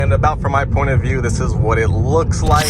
And about from my point of view, this is what it looks like.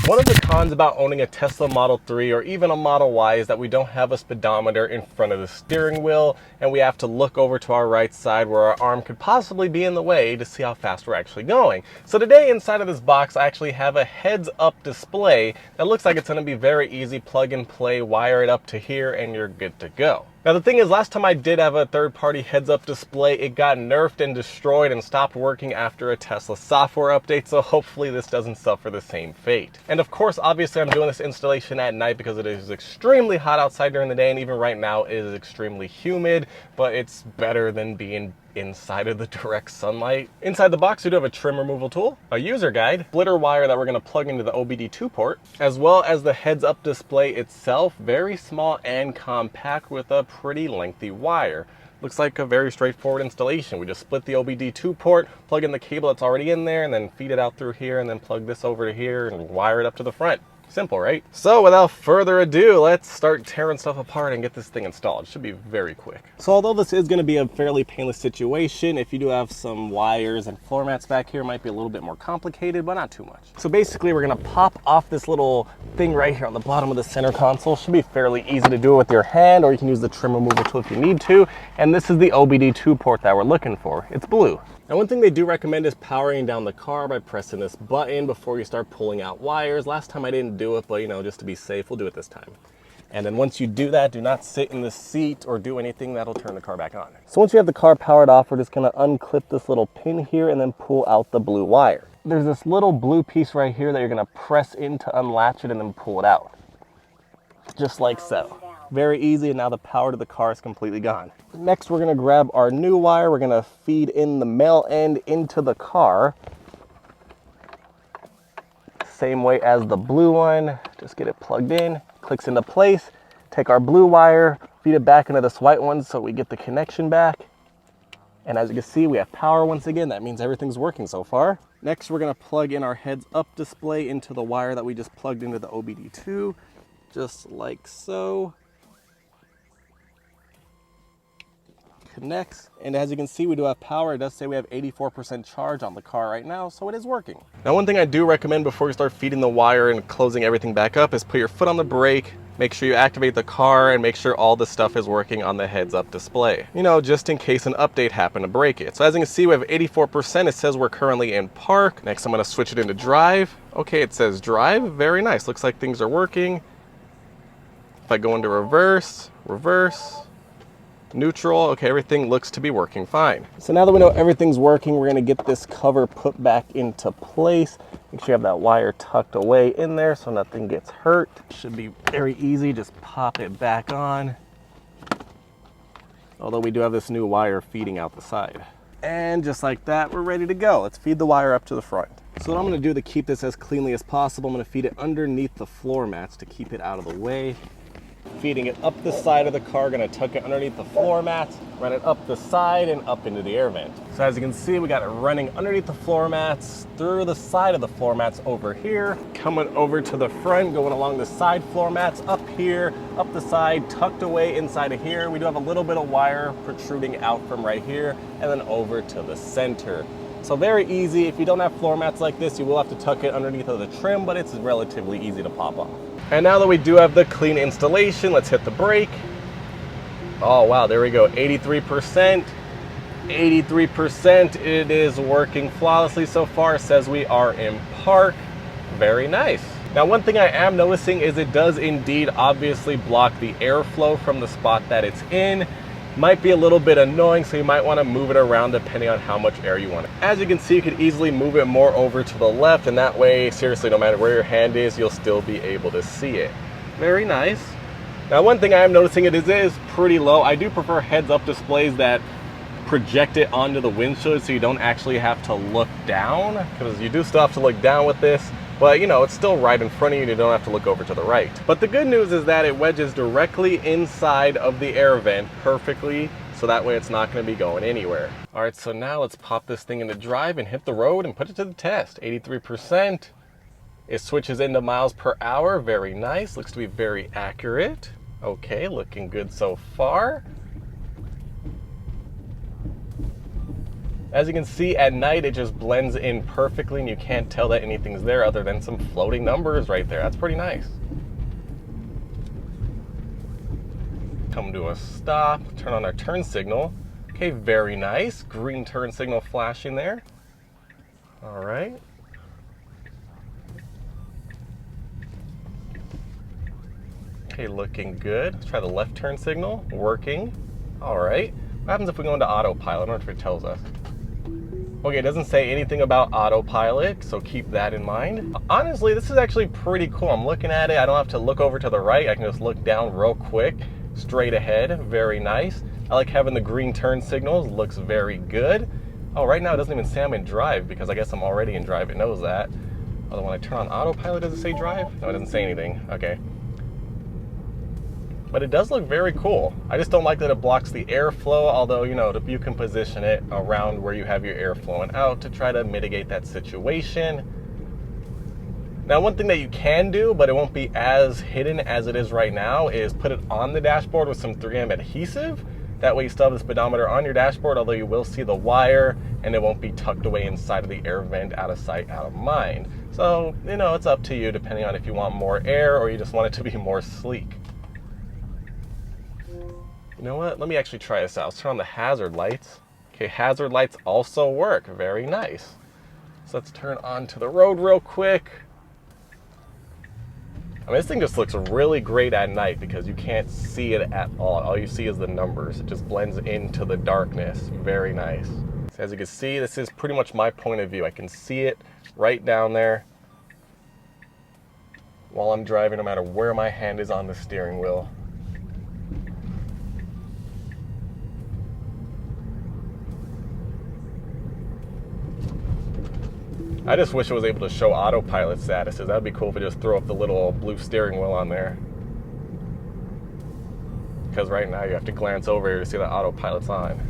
One of the cons about owning a Tesla Model 3 or even a Model Y is that we don't have a speedometer in front of the steering wheel, and we have to look over to our right side where our arm could possibly be in the way to see how fast we're actually going. So today inside of this box I actually have a heads-up display that looks like it's going to be very easy, plug and play, wire it up to here, and you're good to go. Now the thing is, last time I did have a third-party heads-up display, it got nerfed and destroyed and stopped working after a Tesla software update, so hopefully this doesn't suffer the same fate. And of course, obviously I'm doing this installation at night because it is extremely hot outside during the day, and even right now it is extremely humid, but it's better than being inside of the direct sunlight. Inside the box we do have a trim removal tool, a user guide, splitter wire that we're going to plug into the OBD2 port, as well as the heads-up display itself, very small and compact with a pretty lengthy wire. Looks like a very straightforward installation. We just split the OBD2 port, plug in the cable that's already in there, and then feed it out through here, and then plug this over to here and wire it up to the front. Simple, right? So without further ado, let's start tearing stuff apart and get this thing installed. It should be very quick. So although this is going to be a fairly painless situation, if you do have some wires and floor mats back here, it might be a little bit more complicated, but not too much. So basically we're going to pop off this little thing right here on the bottom of the center console. Should be fairly easy to do it with your hand, or you can use the trim removal tool if you need to. And this is the OBD2 port that we're looking for. It's blue. Now one thing they do recommend is powering down the car by pressing this button before you start pulling out wires. Last time I didn't do it, but you know, just to be safe, we'll do it this time. And then once you do that, do not sit in the seat or do anything that'll turn the car back on. So once you have the car powered off, we're just gonna unclip this little pin here and then pull out the blue wire. There's this little blue piece right here that you're gonna press in to unlatch it and then pull it out. Just like so. Very easy, and now the power to the car is completely gone. Next, we're gonna grab our new wire. We're gonna feed in the male end into the car. Same way as the blue one. Just get it plugged in, clicks into place. Take our blue wire, feed it back into this white one so we get the connection back. And as you can see, we have power once again. That means everything's working so far. Next, we're gonna plug in our heads-up display into the wire that we just plugged into the OBD2, just like so. Connects, and as you can see, we do have power. It does say we have 84% charge on the car right now, so it is working. Now one thing I do recommend before you start feeding the wire and closing everything back up is put your foot on the brake, make sure you activate the car, and make sure all the stuff is working on the heads-up display. You know, just in case an update happened to break it. So as you can see, we have 84%. It says we're currently in park. Next, I'm gonna switch it into drive. Okay, it says drive. Very nice. Looks like things are working. If I go into reverse, neutral, okay, everything looks to be working fine. So now that we know everything's working, we're gonna get this cover put back into place. Make sure you have that wire tucked away in there so nothing gets hurt. Should be very easy, just pop it back on. Although we do have this new wire feeding out the side. And just like that, we're ready to go. Let's feed the wire up to the front. So what I'm gonna do to keep this as cleanly as possible, I'm gonna feed it underneath the floor mats to keep it out of the way. Feeding it up the side of the car, gonna tuck it underneath the floor mats, run it up the side and up into the air vent. So as you can see, we got it running underneath the floor mats, through the side of the floor mats over here, coming over to the front, going along the side floor mats, up here, up the side, tucked away inside of here. We do have a little bit of wire protruding out from right here, and then over to the center. So very easy. If you don't have floor mats like this, you will have to tuck it underneath of the trim, but it's relatively easy to pop off. And now that we do have the clean installation, let's hit the brake. Oh wow, there we go, 83%. 83%, it is working flawlessly so far. It says we are in park. Very nice. Now one thing I am noticing is it does indeed obviously block the airflow from the spot that it's in. Might be a little bit annoying, so you might want to move it around depending on how much air you want. As you can see, you could easily move it more over to the left, and that way, seriously, no matter where your hand is, you'll still be able to see it. Very nice. Now one thing I am noticing, it is pretty low. I do prefer heads-up displays that project it onto the windshield so you don't actually have to look down, because you do still have to look down with this. But you know, it's still right in front of you and you don't have to look over to the right. But the good news is that it wedges directly inside of the air vent perfectly, so that way it's not going to be going anywhere. All right, so now let's pop this thing into drive and hit the road and put it to the test. 83%. It switches into miles per hour. Very nice. Looks to be very accurate. Okay, looking good so far. As you can see, at night it just blends in perfectly and you can't tell that anything's there other than some floating numbers right there. That's pretty nice. Come to a stop, turn on our turn signal. Okay, very nice. Green turn signal flashing there. All right. Okay, looking good. Let's try the left turn signal, working. All right. What happens if we go into autopilot? I wonder if it tells us. Okay, it doesn't say anything about autopilot, so keep that in mind. Honestly, this is actually pretty cool. I'm looking at it. I don't have to look over to the right. I can just look down real quick, straight ahead. Very nice. I like having the green turn signals. Looks very good. Oh, right now it doesn't even say I'm in drive because I guess I'm already in drive. It knows that. Although when I turn on autopilot, does it say drive? No, it doesn't say anything. Okay. But it does look very cool. I just don't like that it blocks the airflow, although, you know, you can position it around where you have your air flowing out to try to mitigate that situation. Now, one thing that you can do, but it won't be as hidden as it is right now, is put it on the dashboard with some 3M adhesive. That way you still have the speedometer on your dashboard, although you will see the wire, and it won't be tucked away inside of the air vent, out of sight, out of mind. So, you know, it's up to you depending on if you want more air or you just want it to be more sleek. You know what? Let me actually try this out. Let's turn on the hazard lights. Okay, hazard lights also work. Very nice. So let's turn onto the road real quick. I mean, this thing just looks really great at night because you can't see it at all. All you see is the numbers. It just blends into the darkness. Very nice. So as you can see, this is pretty much my point of view. I can see it right down there while I'm driving, no matter where my hand is on the steering wheel. I just wish it was able to show autopilot statuses. That'd be cool if it just threw up the little blue steering wheel on there. Because right now you have to glance over here to see that autopilot's on.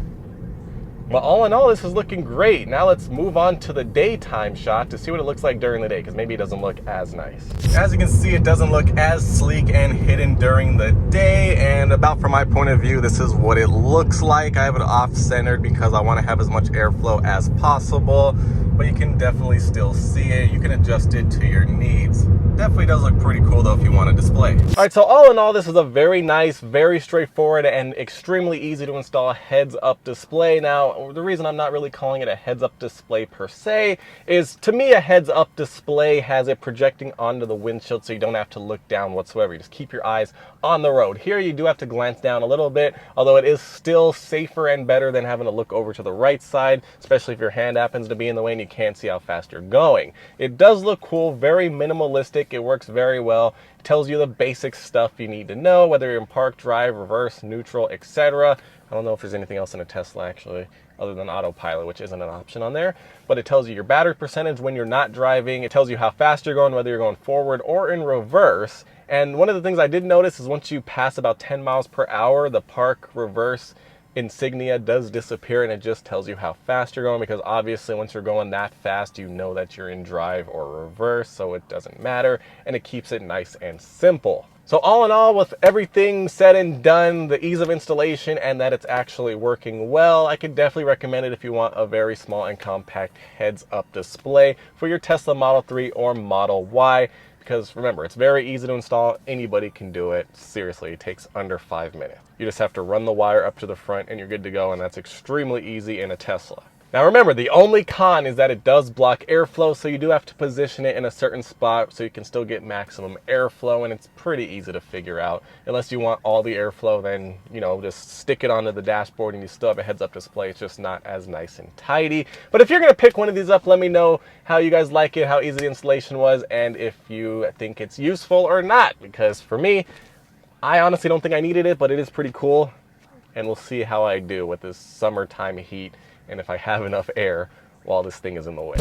But all in all, this is looking great. Now let's move on to the daytime shot to see what it looks like during the day, because maybe it doesn't look as nice. As you can see, it doesn't look as sleek and hidden during the day, and about from my point of view, this is what it looks like. I have it off-centered because I want to have as much airflow as possible, but you can definitely still see it. You can adjust it to your needs. Definitely does look pretty cool though if you want to display. All right, so all in all, this is a very nice, very straightforward, and extremely easy to install heads-up display. Now, the reason I'm not really calling it a heads-up display per se is, to me, a heads-up display has it projecting onto the windshield so you don't have to look down whatsoever. You just keep your eyes on the road. Here you do have to glance down a little bit, although it is still safer and better than having to look over to the right side, especially if your hand happens to be in the way and you can't see how fast you're going. It does look cool, very minimalistic. It works very well. It tells you the basic stuff you need to know, whether you're in park, drive, reverse, neutral, etc. I don't know if there's anything else in a Tesla actually, other than autopilot, which isn't an option on there. But it tells you your battery percentage when you're not driving. It tells you how fast you're going, whether you're going forward or in reverse. And one of the things I did notice is once you pass about 10 miles per hour, the park reverse insignia does disappear, and it just tells you how fast you're going, because obviously once you're going that fast, you know that you're in drive or reverse, so it doesn't matter, and it keeps it nice and simple. So all in all, with everything said and done, the ease of installation and that it's actually working well, I could definitely recommend it if you want a very small and compact heads-up display for your Tesla Model 3 or Model Y. Because remember, it's very easy to install. Anybody can do it. Seriously, it takes under 5 minutes. You just have to run the wire up to the front and you're good to go, and that's extremely easy in a Tesla. Now remember, the only con is that it does block airflow, so you do have to position it in a certain spot so you can still get maximum airflow, and it's pretty easy to figure out. Unless you want all the airflow, then, you know, just stick it onto the dashboard and you still have a heads-up display. It's just not as nice and tidy. But if you're going to pick one of these up, let me know how you guys like it, how easy the installation was, and if you think it's useful or not. Because for me, I honestly don't think I needed it, but it is pretty cool. And we'll see how I do with this summertime heat and if I have enough air while this thing is in the way.